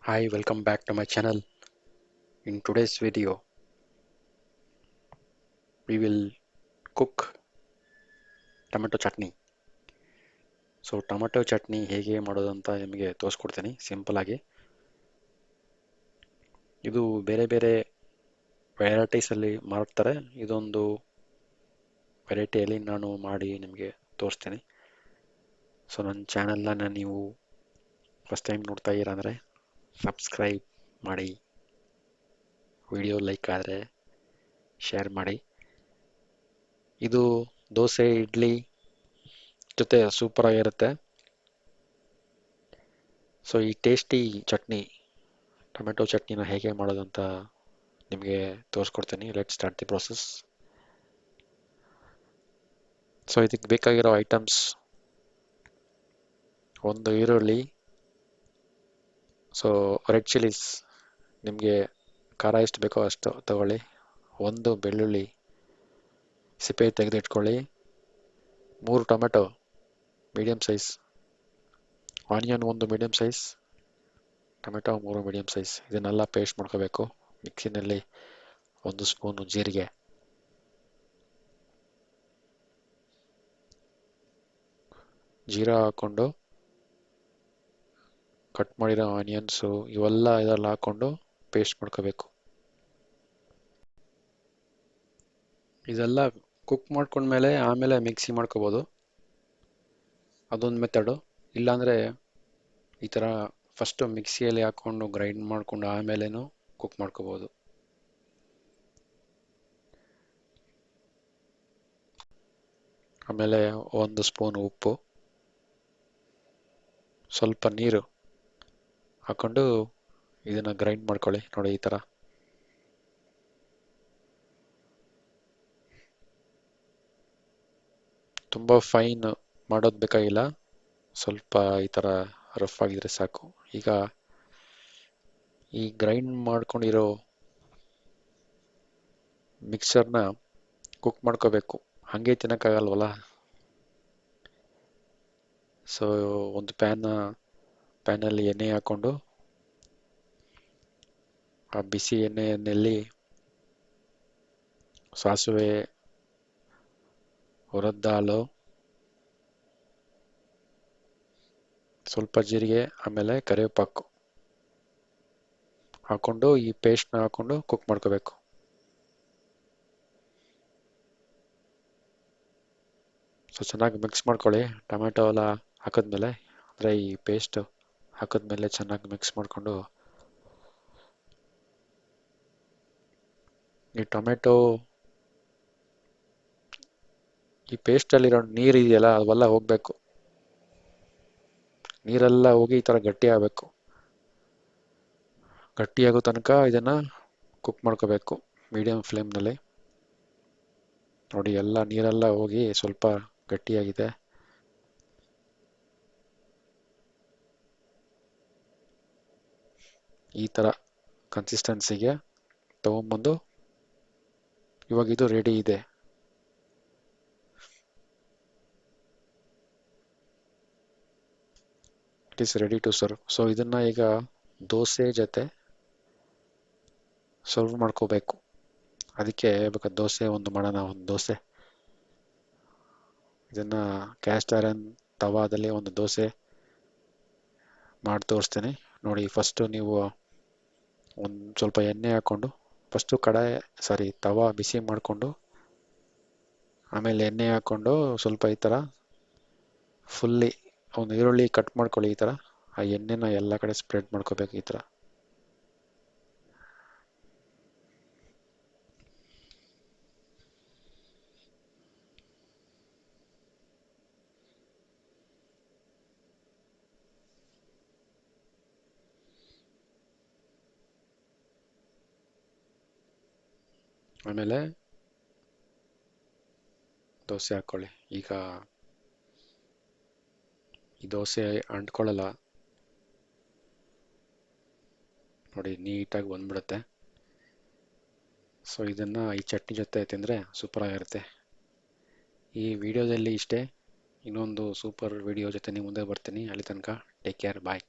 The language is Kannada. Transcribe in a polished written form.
Hi, welcome back to my channel. In today's video, we will cook tomato chutney. Tomato chutney ಹೇಗೆ ಮಾಡೋದು ಅಂತ ನಿಮಗೆ ತೋರಿಸ್ಕೊಡ್ತೀನಿ ಸಿಂಪಲ್ ಆಗಿ. ಇದು ಬೇರೆ ಬೇರೆ ವೆರೈಟೀಸ್ ಅಲ್ಲಿ ಮಾಡ್ತಾರೆ. ಇದೊಂದು ವೆರೈಟಿಯಲ್ಲಿ ನಾನು ಮಾಡಿ ನಿಮಗೆ ತೋರಿಸ್ತೀನಿ. ನನ್ನ ಚಾನಲ್ನ ನೀವು ಫಸ್ಟ್ ಟೈಮ್ ನೋಡ್ತಾ ಇದ್ದೀರಾ ಅಂದರೆ ಸಬ್ಸ್ಕ್ರೈಬ್ ಮಾಡಿ, ವಿಡಿಯೋ ಲೈಕ್ ಆದರೆ ಶೇರ್ ಮಾಡಿ. ಇದು ದೋಸೆ ಇಡ್ಲಿ ಜೊತೆ ಸೂಪರ್ ಆಗಿರುತ್ತೆ. ಈ ಟೇಸ್ಟಿ ಚಟ್ನಿ ಟೊಮೆಟೊ ಚಟ್ನಿನ ಹೇಗೆ ಮಾಡೋದಂತ ನಿಮಗೆ ತೋರಿಸ್ಕೊಡ್ತೀನಿ. Let start the process. ಇದಕ್ಕೆ ಬೇಕಾಗಿರೋ ಐಟಮ್ಸ್: ಒಂದು ಈರುಳ್ಳಿ, ರೆಡ್ ಚಿಲ್ಲೀಸ್, ನಿಮಗೆ ಖಾರ ಎಷ್ಟು ಬೇಕೋ ಅಷ್ಟು ತಗೊಳ್ಳಿ. ಒಂದು ಬೆಳ್ಳುಳ್ಳಿ ಸಿಪ್ಪೆ ತೆಗೆದಿಟ್ಕೊಳ್ಳಿ. 3 ಟೊಮೆಟೊ ಮೀಡಿಯಮ್ ಸೈಜ್, ಆನಿಯನ್ ಒಂದು medium size, tomato 3 medium size. ಇದನ್ನೆಲ್ಲ ಪೇಸ್ಟ್ ಮಾಡ್ಕೋಬೇಕು. ಮಿಕ್ಸಿನಲ್ಲಿ 1 ಸ್ಪೂನು ಜೀರಿಗೆ, ಜೀರಾ ಹಾಕ್ಕೊಂಡು ಕಟ್ ಮಾಡಿರೋ ಆನಿಯನ್ಸು ಇದೆಲ್ಲ ಹಾಕ್ಕೊಂಡು ಪೇಸ್ಟ್ ಮಾಡ್ಕೋಬೇಕು. ಇದೆಲ್ಲ ಕುಕ್ ಮಾಡ್ಕೊಂಡ್ಮೇಲೆ ಆಮೇಲೆ ಮಿಕ್ಸಿ ಮಾಡ್ಕೋಬೋದು, ಅದೊಂದು ಮೆಥಡು. ಇಲ್ಲಾಂದರೆ ಈ ಥರ ಫಸ್ಟು ಮಿಕ್ಸಿಯಲ್ಲಿ ಹಾಕ್ಕೊಂಡು ಗ್ರೈಂಡ್ ಮಾಡಿಕೊಂಡು ಆಮೇಲೇನು ಕುಕ್ ಮಾಡ್ಕೋಬೋದು. ಆಮೇಲೆ 1 ಸ್ಪೂನ್ ಉಪ್ಪು, ಸ್ವಲ್ಪ ನೀರು ಹಾಕ್ಕೊಂಡು ಇದನ್ನು ಗ್ರೈಂಡ್ ಮಾಡ್ಕೊಳ್ಳಿ. ನೋಡಿ, ಈ ಥರ. ತುಂಬ ಫೈನ್ ಮಾಡೋದು ಬೇಕಾಗಿಲ್ಲ, ಸ್ವಲ್ಪ ಈ ಥರ ರಫ್ ಆಗಿದ್ರೆ ಸಾಕು. ಈಗ ಈ ಗ್ರೈಂಡ್ ಮಾಡ್ಕೊಂಡಿರೋ ಮಿಕ್ಸರ್ನ ಕುಕ್ ಮಾಡ್ಕೋಬೇಕು, ಹಾಗೆ ತಿನ್ನೋಕ್ಕಾಗಲ್ವಲ್ಲ. ಒಂದು ಪ್ಯಾನಲ್ಲಿ ಎಣ್ಣೆ ಹಾಕ್ಕೊಂಡು ಆ ಬಿಸಿ ಎಣ್ಣೆಯಲ್ಲಿ ಸಾಸಿವೆ, ಹುರಿದಾಳು, ಸ್ವಲ್ಪ ಜೀರಿಗೆ, ಆಮೇಲೆ ಕರಿವೇಪಾಕು ಹಾಕ್ಕೊಂಡು ಈ ಪೇಸ್ಟ್ನ ಹಾಕ್ಕೊಂಡು ಕುಕ್ ಮಾಡ್ಕೋಬೇಕು. ಚೆನ್ನಾಗಿ ಮಿಕ್ಸ್ ಮಾಡ್ಕೊಳ್ಳಿ. ಟೊಮೆಟೊ ಎಲ್ಲ ಹಾಕಿದ್ಮೇಲೆ, ಅಂದರೆ ಈ ಪೇಸ್ಟ್ ಹಾಕಿದ್ಮೇಲೆ ಚೆನ್ನಾಗಿ ಮಿಕ್ಸ್ ಮಾಡಿಕೊಂಡು ಈ ಟೊಮೆಟೊ ಈ ಪೇಸ್ಟಲ್ಲಿರೋ ನೀರು ಇದೆಯಲ್ಲ ಅವೆಲ್ಲ ಹೋಗಬೇಕು. ನೀರೆಲ್ಲ ಹೋಗಿ ಈ ಥರ ಗಟ್ಟಿ ಆಗಬೇಕು. ಗಟ್ಟಿಯಾಗೋ ತನಕ ಇದನ್ನು ಕುಕ್ ಮಾಡ್ಕೋಬೇಕು ಮೀಡಿಯಂ ಫ್ಲೇಮ್ನಲ್ಲಿ. ನೋಡಿ, ನೀರೆಲ್ಲ ಹೋಗಿ ಸ್ವಲ್ಪ ಗಟ್ಟಿಯಾಗಿದೆ. ಈ ಥರ ಕನ್ಸಿಸ್ಟೆನ್ಸಿಗೆ ತಗೊಂಬಂದು ಇವಾಗ ಇದು ರೆಡಿ ಇದೆ. It is ready to serve. ಇದನ್ನು ಈಗ ದೋಸೆ ಜೊತೆ ಸರ್ವ್ ಮಾಡ್ಕೋಬೇಕು. ಅದಕ್ಕೆ ಬೇಕಾದ ದೋಸೆ ಒಂದು ಮಾಡೋಣ. ಒಂದು ದೋಸೆ, ಇದನ್ನು ಕ್ಯಾಸ್ಟ್ ಐರನ್ ತವಾದಲ್ಲಿ ಒಂದು ದೋಸೆ ಮಾಡಿ ತೋರಿಸ್ತೀನಿ ನೋಡಿ. ಫಸ್ಟು ನೀವು ಒಂದು ಸ್ವಲ್ಪ ಎಣ್ಣೆ ಹಾಕ್ಕೊಂಡು, ಫಸ್ಟು ತವಾ ಬಿಸಿ ಮಾಡಿಕೊಂಡು ಆಮೇಲೆ ಎಣ್ಣೆ ಹಾಕ್ಕೊಂಡು ಸ್ವಲ್ಪ ಈ ಥರ ಫುಲ್ಲಿ ಒಂದು ಈರುಳ್ಳಿ ಕಟ್ ಮಾಡ್ಕೊಳ್ಳಿ. ಈ ಥರ ಆ ಎಣ್ಣೆನ ಎಲ್ಲ ಕಡೆ ಸ್ಪ್ರೆಡ್ ಮಾಡ್ಕೋಬೇಕು ಈ ಥರ. ಆಮೇಲೆ ದೋಸೆ ಹಾಕ್ಕೊಳ್ಳಿ. ಈಗ ಈ ದೋಸೆ ಅಂಟ್ಕೊಳ್ಳಲ್ಲ ನೋಡಿ, ನೀಟಾಗಿ ಬಂದ್ಬಿಡುತ್ತೆ. ಇದನ್ನು ಈ ಚಟ್ನಿ ಜೊತೆ ತಿಂದರೆ ಸೂಪರ್ ಆಗಿರುತ್ತೆ. ಈ ವಿಡಿಯೋದಲ್ಲಿ ಇಷ್ಟೇ. ಇನ್ನೊಂದು ಸೂಪರ್ ವಿಡಿಯೋ ಜೊತೆ ನಿಮ್ಮ ಮುಂದೆ ಬರ್ತೀನಿ. ಅಲ್ಲಿ ತನಕ ಟೇಕ್ ಕೇರ್, ಬಾಯ್.